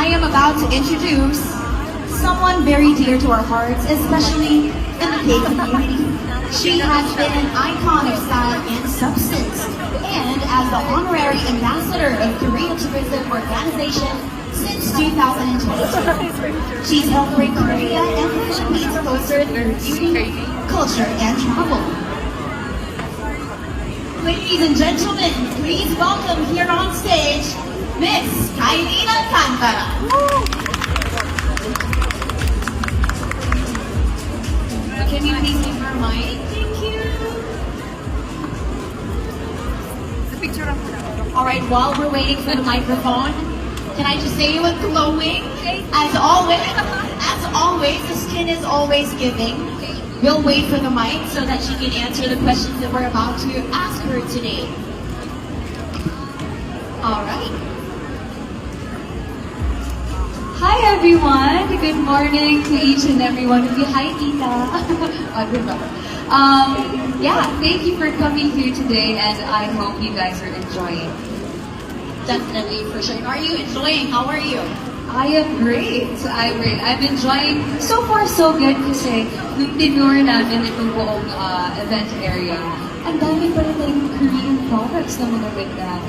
I am about to introduce someone very dear to our hearts, especially in the K community. She has been an icon of style and substance, and as the honorary ambassador of Korea Tourism Organization since 2022. She's helped bring Korea and the Philippines closer through beauty, culture, and travel. Ladies and gentlemen, please welcome here on stage, Miss Kailin Alcantara. Can you please give her a mic? Thank you. The picture of All right, while we're waiting for the microphone, can I just say you look glowing? As always, the skin is always giving. We'll wait for the mic so that she can answer the questions that we're about to ask her today. All right. Hi everyone! Good morning to each and every one of you. Hi Tita! Yeah, thank you for coming here today and I hope you guys are enjoying. Definitely, for sure. Are you enjoying? How are you? I am great. I'm great. I'm enjoying, so far so good kasi nung tinure namin itong buong event area, ang dami pala tayong Korean products na mga with that.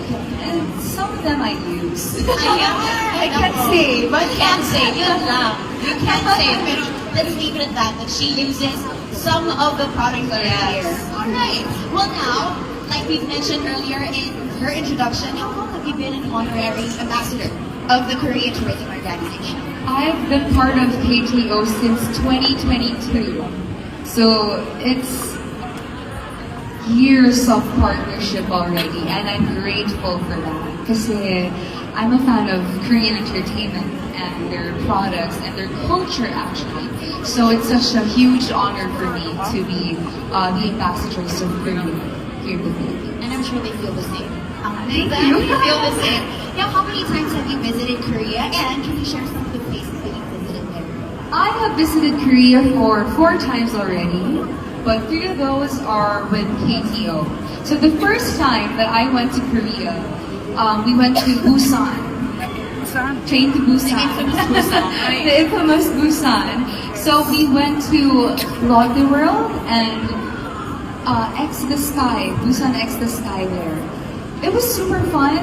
And some of them I use. I can't say, but can't say. Yun lang. You can't say. Pero let's leave it at that. That she uses some of the products that are here. All right. Well, now, like we've mentioned earlier in her introduction, how long have you been an honorary ambassador of the Korea Tourism Organization? I've been part of KTO since 2022. So it's years of partnership already and I'm grateful for that. Kasi I'm a fan of Korean entertainment and their products and their culture actually. So it's such a huge honor for me to be the ambassadors of Korea here in the Philippines. And I'm sure they feel the same. Thank They you. feel the same. Now, how many times have you visited Korea? And can you share some of the places that you visited there? I have visited Korea for 4 times already, but 3 of those are with KTO. So the first time that I went to Korea, we went to Busan. Train to Busan. The infamous Busan, right? The infamous Busan. So we went to Lotte World and X the Sky, Busan X the Sky there. It was super fun.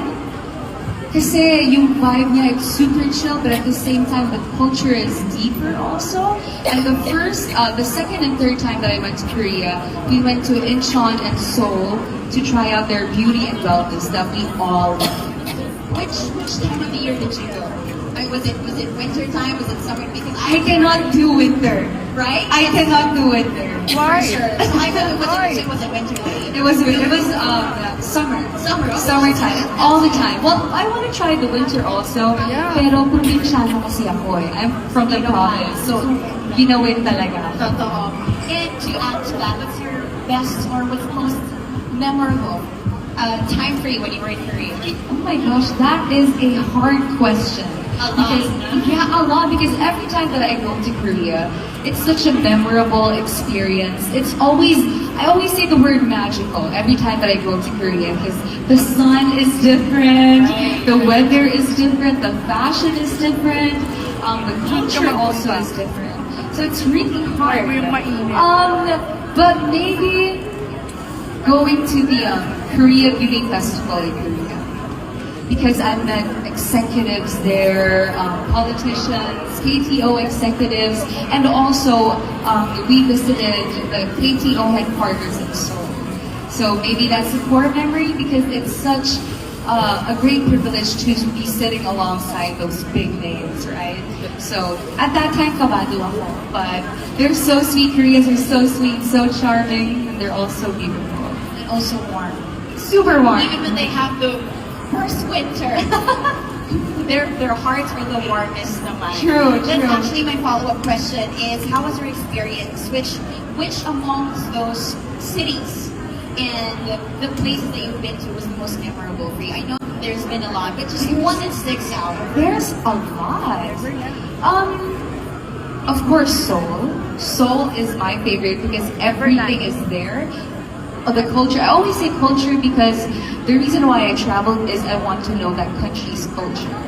Kasi yung vibe niya is super chill, but at the same time, the culture is deeper also. And the second and third time that I went to Korea, we went to Incheon and Seoul to try out their beauty and wellness that we all love. Which time of the year did you go? Was it winter time? Was it summer? Because I cannot do winter. right? I cannot do winter. Why? Sure. So I thought Why? was it winter time? It was summer. Summer. Okay. Summertime. All the time. Well, I want to try the winter also. Yeah. Pero probinsyano kasi ako eh. I'm from the province. So, ginawin talaga. Totoo. And to add to that, what's your best or what's most memorable time for you when you were in Korea? Oh my gosh, that is a hard question. A lot. Because, yeah, a lot. Because every time that I go to Korea, it's such a memorable experience. I always say the word magical every time that I go to Korea because the sun is different, the weather is different, the fashion is different, the culture also is different. So it's really hard. But maybe going to the Korea Beauty Festival in Korea. Because I met executives there, politicians, KTO executives, and also we visited the KTO headquarters in Seoul. So maybe that's a core memory because it's such a great privilege to be sitting alongside those big names, right? So at that time, kabado ako. But they're so sweet. Koreans are so sweet, so charming, and they're all so beautiful. And also warm. Super warm. Even when they have the worst winter, their hearts are the warmest naman. True, Then true. actually my follow-up question is, how was your experience? Which amongst those cities and the places that you've been to was the most memorable for you? I know there's been a lot, but just one that sticks out. There's a lot. Of course, Seoul. Seoul is my favorite because everything is there. The culture. I always say culture because the reason why I traveled is I want to know that country's culture.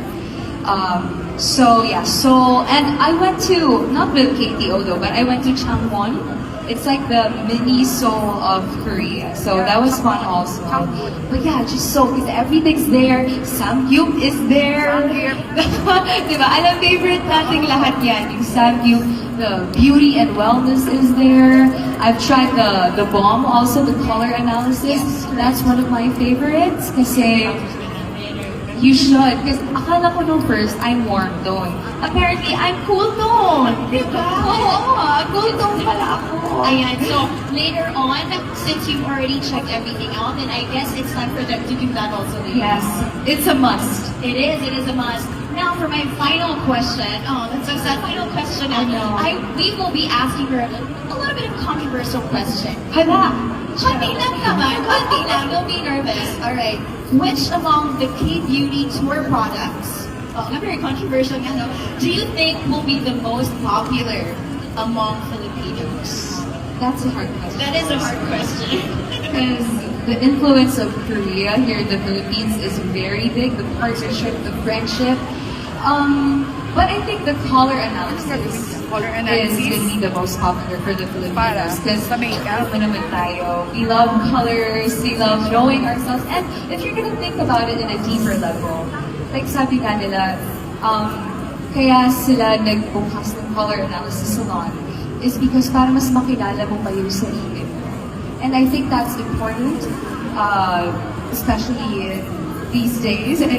So yeah, Seoul, and I went to, not with KTO though, but I went to Changwon. It's like the mini Seoul of Korea. So that was fun also. But yeah, just so, because everything's there. Samgyup is there. Diba? Alam, favorite nating lahat yan. Yung Samgyup, the beauty and wellness is there. I've tried the balm also, the color analysis. That's one of my favorites. Kasi you should. Because akala ko nung first, I'm warm tone. Apparently, I'm cool tone. Diba? Oo, cool tone pala ako. Ayan, so later on, since you've already checked everything out, then I guess it's time for them to do that also later. Yes, it's a must. It is a must. Now for my final question, that's a sad final question. I know. We will be asking her a little bit of controversial question. Hala! Konti lang naman, konti lang, don't be nervous. Alright, which among the K-Beauty tour products, not very controversial, you know, do you think will be the most popular among Filipinos? That's a hard question. That is a hard question. Because the influence of Korea here in the Philippines is very big. The partnership, the friendship. But I think the color analysis Color is analysis. going to be the most popular for the Para Filipinos. Because sa makeup. we love colors, we love showing ourselves. And if you're going to think about it in a deeper level, like sabi nga nila, kaya sila nagbukas ng color analysis salon is because para mas makilala mo pa yung sarili mo. And I think that's important, especially these days, and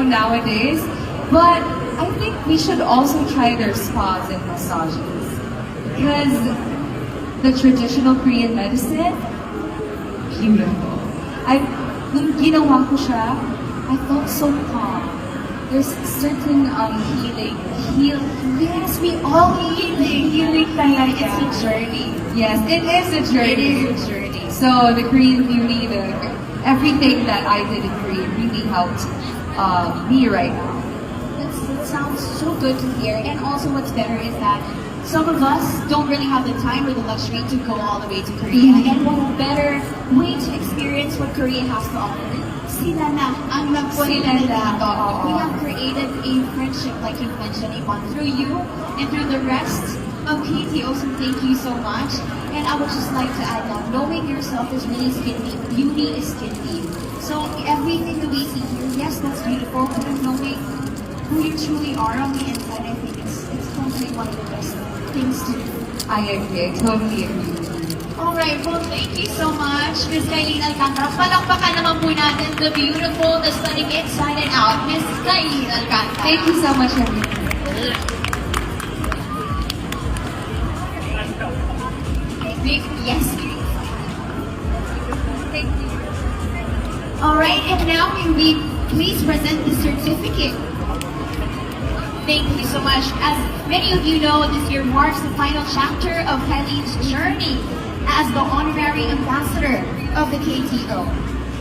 nowadays. But I think we should also try their spas and massages. Because the traditional Korean medicine, beautiful. Nung ginawa ko siya, I felt so calm. There's certain healing. Yes, we all healing talaga. It's a journey. Yes, it is a journey. It is a journey. So the Korean beauty, everything that I did in Korea really helped me right now. That sounds so good to hear. And also what's better is that some of us don't really have the time or the luxury to go all the way to Korea. And what better way to experience what Korea has to offer? Sila na ang nagpunta dito. We have created a friendship, like you mentioned, Yvonne, through you and through the rest of KTO. So thank you so much. And I would just like to add that knowing yourself is really skin deep. Beauty is skin deep. So everything that we see here, yes, that's beautiful, but knowing who you truly are on the inside, I think it's totally one of the best things to do. I agree. I totally agree. Alright, well, thank you so much, Miss Kailin Alcantara. Palakpakan naman po natin the beautiful, the stunning, inside and out, Miss Kailin Alcantara. Thank you so much, everyone. Yes. Thank you. Alright, and now may we please present the certificate. Thank you so much. As many of you know, this year marks the final chapter of Kailin's journey as the honorary ambassador of the KTO.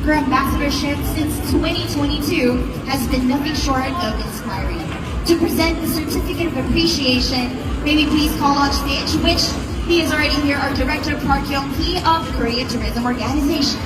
Her ambassadorship since 2022 has been nothing short of inspiring. To present the certificate of appreciation, may we please call on stage, which he is already here, our Director Park Young-hee of Korea Tourism Organization.